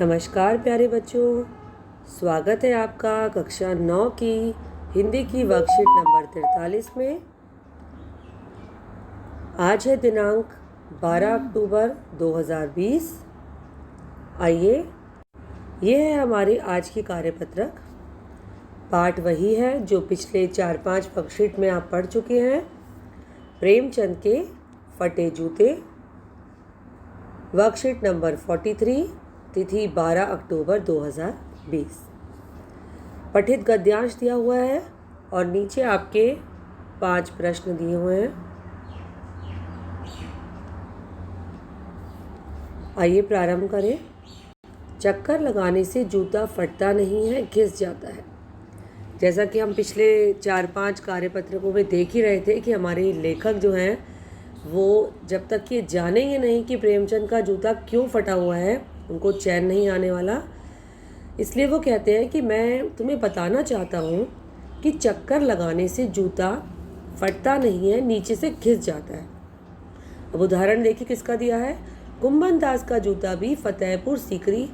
नमस्कार प्यारे बच्चों, स्वागत है आपका कक्षा 9 की हिंदी की वर्कशीट नंबर 43 में। आज है दिनांक 12 अक्टूबर 2020। आइए, ये है हमारी आज की कार्यपत्रक। पाठ वही है जो पिछले 4-5 वर्कशीट में आप पढ़ चुके हैं। प्रेमचंद के फटे जूते, वर्कशीट नंबर 43, तिथि 12 अक्टूबर 2020। पठित गद्यांश दिया हुआ है और नीचे आपके 5 प्रश्न दिए हुए हैं। आइए प्रारंभ करें। चक्कर लगाने से जूता फटता नहीं है, घिस जाता है। जैसा कि हम पिछले 4-5 कार्यपत्रकों में देख ही रहे थे कि हमारे लेखक जो हैं वो जब तक ये जानेंगे नहीं कि प्रेमचंद का जूता क्यों फटा हुआ है, उनको चैन नहीं आने वाला। इसलिए वो कहते हैं कि मैं तुम्हें बताना चाहता हूँ कि चक्कर लगाने से जूता फटता नहीं है, नीचे से घिस जाता है। अब उदाहरण देखिए किसका दिया है। कुंभन दास का जूता भी फतेहपुर सीकरी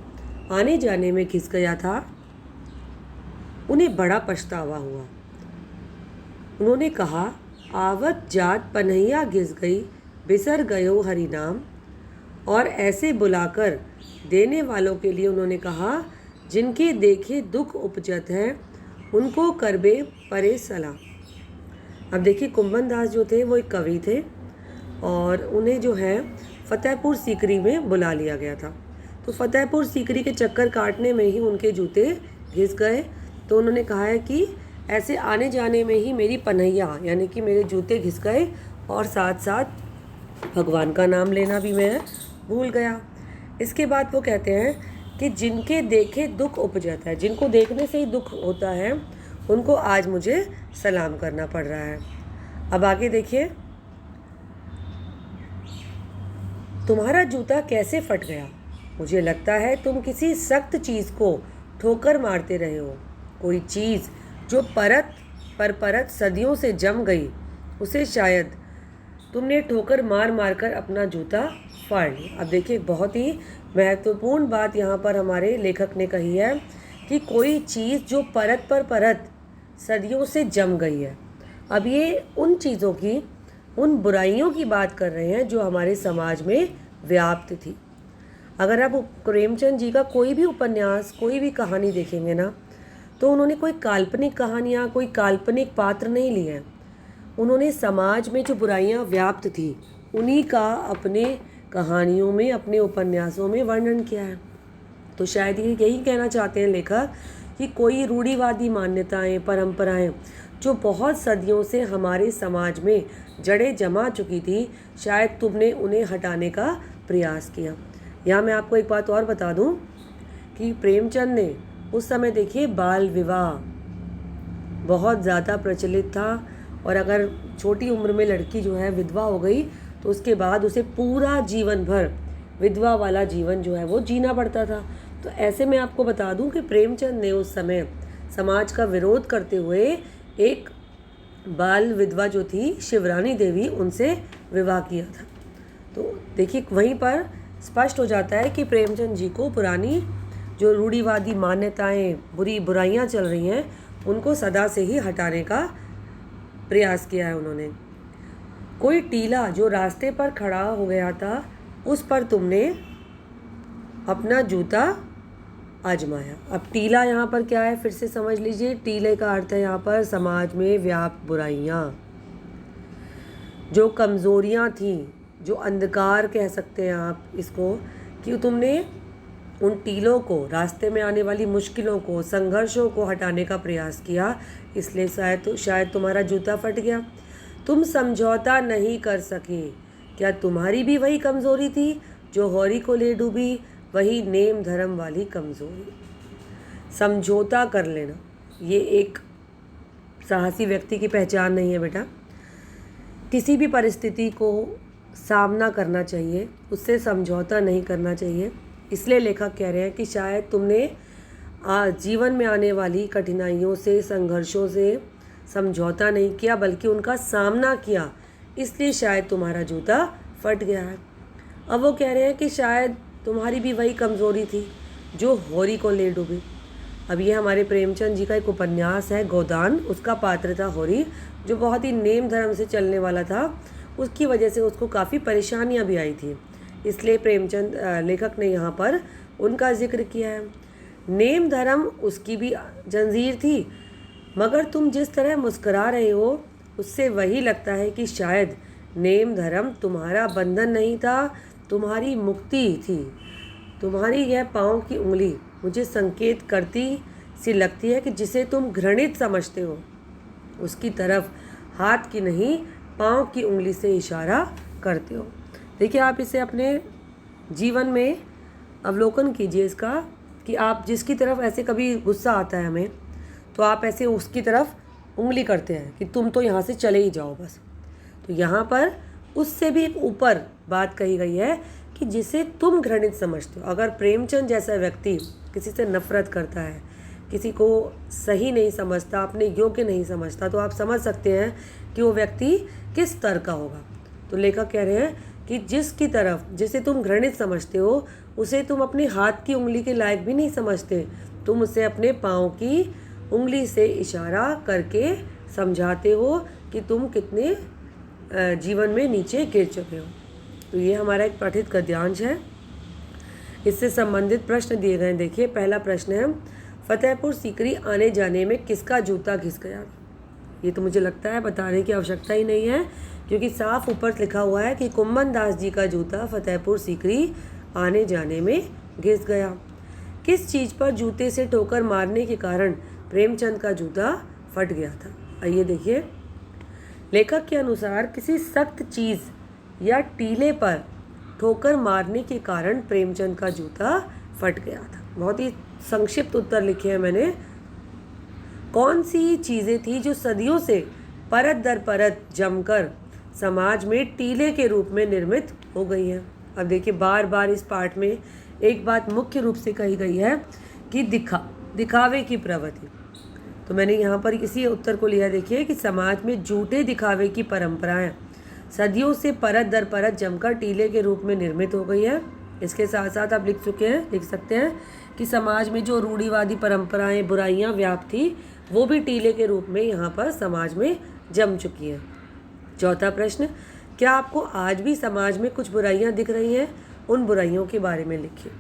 आने जाने में घिस गया था। उन्हें बड़ा पछतावा हुआ। उन्होंने कहा, आवत जात पनहिया घिस गई, बिसर गयो हरि नाम। और ऐसे बुलाकर देने वालों के लिए उन्होंने कहा, जिनके देखे दुख उपजत है, उनको करबे परे सलाम। अब देखिए कुंभन दास जो थे वो एक कवि थे और उन्हें जो है फतेहपुर सीकरी में बुला लिया गया था। तो फतेहपुर सीकरी के चक्कर काटने में ही उनके जूते घिस गए। तो उन्होंने कहा है कि ऐसे आने जाने में ही मेरी पनहिया यानी कि मेरे जूते घिस गए और साथ साथ भगवान का नाम लेना भी मैं भूल गया। इसके बाद वो कहते हैं कि जिनके देखे दुख उपजत है, जिनको देखने से ही दुख होता है, उनको आज मुझे सलाम करना पड़ रहा है। अब आगे देखिए, तुम्हारा जूता कैसे फट गया? मुझे लगता है तुम किसी सख्त चीज़ को ठोकर मारते रहे हो। कोई चीज़ जो परत पर परत सदियों से जम गई, उसे शायद तुमने ठोकर मार मार कर अपना जूता फाड़ लिया। अब देखिए बहुत ही महत्वपूर्ण बात यहाँ पर हमारे लेखक ने कही है कि कोई चीज़ जो परत पर परत सदियों से जम गई है। अब ये उन चीज़ों की, उन बुराइयों की बात कर रहे हैं जो हमारे समाज में व्याप्त थी। अगर आप प्रेमचंद जी का कोई भी उपन्यास, कोई भी कहानी देखेंगे ना, तो उन्होंने कोई काल्पनिक कहानियाँ, कोई काल्पनिक पात्र नहीं लिए हैं। उन्होंने समाज में जो बुराइयां व्याप्त थी उन्हीं का अपने कहानियों में, अपने उपन्यासों में वर्णन किया है। तो शायद ये यही कहना चाहते हैं लेखक कि कोई रूढ़िवादी मान्यताएं, परंपराएं जो बहुत सदियों से हमारे समाज में जड़ें जमा चुकी थी, शायद तुमने उन्हें हटाने का प्रयास किया। यहाँ मैं आपको एक बात और बता दूँ कि प्रेमचंद ने उस समय देखिए बाल विवाह बहुत ज़्यादा प्रचलित था और अगर छोटी उम्र में लड़की जो है विधवा हो गई तो उसके बाद उसे पूरा जीवन भर विधवा वाला जीवन जो है वो जीना पड़ता था। तो ऐसे में आपको बता दूं कि प्रेमचंद ने उस समय समाज का विरोध करते हुए एक बाल विधवा जो थी शिवरानी देवी, उनसे विवाह किया था। तो देखिए वहीं पर स्पष्ट हो जाता है कि प्रेमचंद जी को पुरानी जो रूढ़िवादी मान्यताएं, बुराइयां चल रही हैं, उनको सदा से ही हटाने का प्रयास किया है उन्होंने। कोई टीला जो रास्ते पर खड़ा हो गया था, उस पर तुमने अपना जूता आजमाया। अब टीला यहाँ पर क्या है, फिर से समझ लीजिए। टीले का अर्थ है यहाँ पर समाज में व्याप्त बुराइयाँ, जो कमज़ोरियाँ थीं, जो अंधकार कह सकते हैं आप इसको, कि तुमने उन टीलों को, रास्ते में आने वाली मुश्किलों को, संघर्षों को हटाने का प्रयास किया, इसलिए शायद तुम्हारा जूता फट गया। तुम समझौता नहीं कर सके। क्या तुम्हारी भी वही कमज़ोरी थी जो हौरी को ले डूबी, वही नेम धर्म वाली कमज़ोरी? समझौता कर लेना ये एक साहसी व्यक्ति की पहचान नहीं है बेटा। किसी भी परिस्थिति को सामना करना चाहिए, उससे समझौता नहीं करना चाहिए। इसलिए लेखक कह रहे हैं कि शायद तुमने जीवन में आने वाली कठिनाइयों से, संघर्षों से समझौता नहीं किया, बल्कि उनका सामना किया, इसलिए शायद तुम्हारा जूता फट गया है। अब वो कह रहे हैं कि शायद तुम्हारी भी वही कमज़ोरी थी जो होरी को ले डूबी। अब ये हमारे प्रेमचंद जी का एक उपन्यास है गोदान, उसका पात्र था होरी, जो बहुत ही नेम धर्म से चलने वाला था। उसकी वजह से उसको काफ़ी परेशानियां भी आई थी, इसलिए प्रेमचंद लेखक ने यहाँ पर उनका जिक्र किया है। नेम धर्म उसकी भी जंजीर थी, मगर तुम जिस तरह मुस्करा रहे हो उससे वही लगता है कि शायद नेम धर्म तुम्हारा बंधन नहीं था, तुम्हारी मुक्ति थी। तुम्हारी यह पाँव की उंगली मुझे संकेत करती सी लगती है कि जिसे तुम घृणित समझते हो उसकी तरफ हाथ की नहीं पाँव की उंगली से इशारा करते हो। देखिए, आप इसे अपने जीवन में अवलोकन कीजिए इसका, कि आप जिसकी तरफ ऐसे कभी गुस्सा आता है हमें, तो आप ऐसे उसकी तरफ उंगली करते हैं कि तुम तो यहाँ से चले ही जाओ बस। तो यहाँ पर उससे भी एक ऊपर बात कही गई है कि जिसे तुम घृणित समझते हो। अगर प्रेमचंद जैसा व्यक्ति किसी से नफरत करता है, किसी को सही नहीं समझता, अपने योग्य नहीं समझता, तो आप समझ सकते हैं कि वो व्यक्ति किस स्तर का होगा। तो लेखक कह रहे हैं कि जिसकी तरफ जिसे तुम घृणित समझते हो उसे तुम अपने हाथ की उंगली के लायक भी नहीं समझते, तुम उसे अपने पाँव की उंगली से इशारा करके समझाते हो कि तुम कितने जीवन में नीचे गिर चुके हो। तो ये हमारा एक पठित गद्यांश है, इससे संबंधित प्रश्न दिए गए हैं। देखिए, पहला प्रश्न है, फतेहपुर सीकरी आने जाने में किसका जूता घिस गया। ये तो मुझे लगता है बताने की आवश्यकता ही नहीं है, क्योंकि साफ ऊपर लिखा हुआ है कि कुम्मन दास जी का जूता फतेहपुर सीकरी आने जाने में घिस गया। किस चीज़ पर जूते से ठोकर मारने के कारण प्रेमचंद का जूता फट गया था। आइए देखिए, लेखक के अनुसार किसी सख्त चीज़ या टीले पर ठोकर मारने के कारण प्रेमचंद का जूता फट गया था। बहुत ही संक्षिप्त उत्तर लिखे हैं मैंने। कौन सी चीज़ें थी जो सदियों से परत दर परत जमकर समाज में टीले के रूप में निर्मित हो गई है। अब देखिए, बार बार इस पाठ में एक बात मुख्य रूप से कही गई है कि दिखावे की प्रवृत्ति। तो मैंने यहाँ पर इसी उत्तर को लिया। देखिए कि समाज में झूठे दिखावे की परंपराएं सदियों से परत दर परत जमकर टीले के रूप में निर्मित हो गई है। इसके साथ साथ आप लिख सकते हैं कि समाज में जो रूढ़िवादी परंपराएं, बुराइयां व्याप्त थी, वो भी टीले के रूप में यहाँ पर समाज में जम चुकी हैं। चौथा प्रश्न, क्या आपको आज भी समाज में कुछ बुराइयां दिख रही हैं? उन बुराइयों के बारे में लिखिए।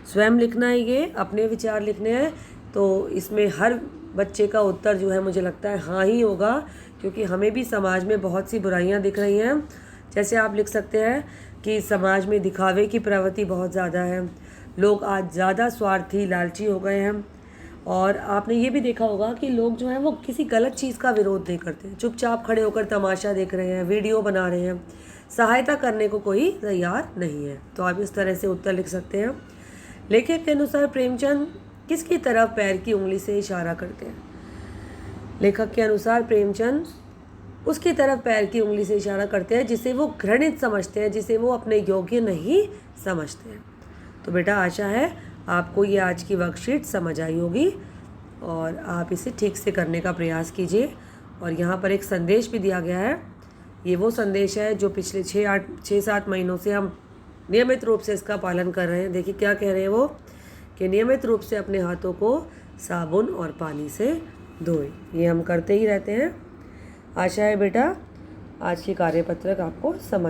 स्वयं लिखना है, ये अपने विचार लिखने हैं। तो इसमें हर बच्चे का उत्तर जो है मुझे लगता है हाँ ही होगा, क्योंकि हमें भी समाज में बहुत सी बुराइयां दिख रही हैं। जैसे आप लिख सकते हैं कि समाज में दिखावे की प्रवृत्ति बहुत ज़्यादा है, लोग आज ज़्यादा स्वार्थी, लालची हो गए हैं। और आपने ये भी देखा होगा कि लोग जो हैं वो किसी गलत चीज़ का विरोध नहीं करते, चुपचाप खड़े होकर तमाशा देख रहे हैं, वीडियो बना रहे हैं, सहायता करने को कोई तैयार नहीं है। तो आप इस तरह से उत्तर लिख सकते हैं। लेखक के अनुसार प्रेमचंद किसकी तरफ पैर की उंगली से इशारा करते हैं? लेखक के अनुसार प्रेमचंद उसकी तरफ पैर की उंगली से इशारा करते हैं जिसे वो घृणित समझते हैं, जिसे वो अपने योग्य नहीं समझते हैं। तो बेटा, आशा है आपको ये आज की वर्कशीट समझ आई होगी और आप इसे ठीक से करने का प्रयास कीजिए। और यहाँ पर एक संदेश भी दिया गया है। ये वो संदेश है जो पिछले 6-7 महीनों से हम नियमित रूप से इसका पालन कर रहे हैं। देखिए क्या कह रहे हैं वो, कि नियमित रूप से अपने हाथों को साबुन और पानी से धोएं। ये हम करते ही रहते हैं। आशा है बेटा आज की कार्यपत्रक आपको समझ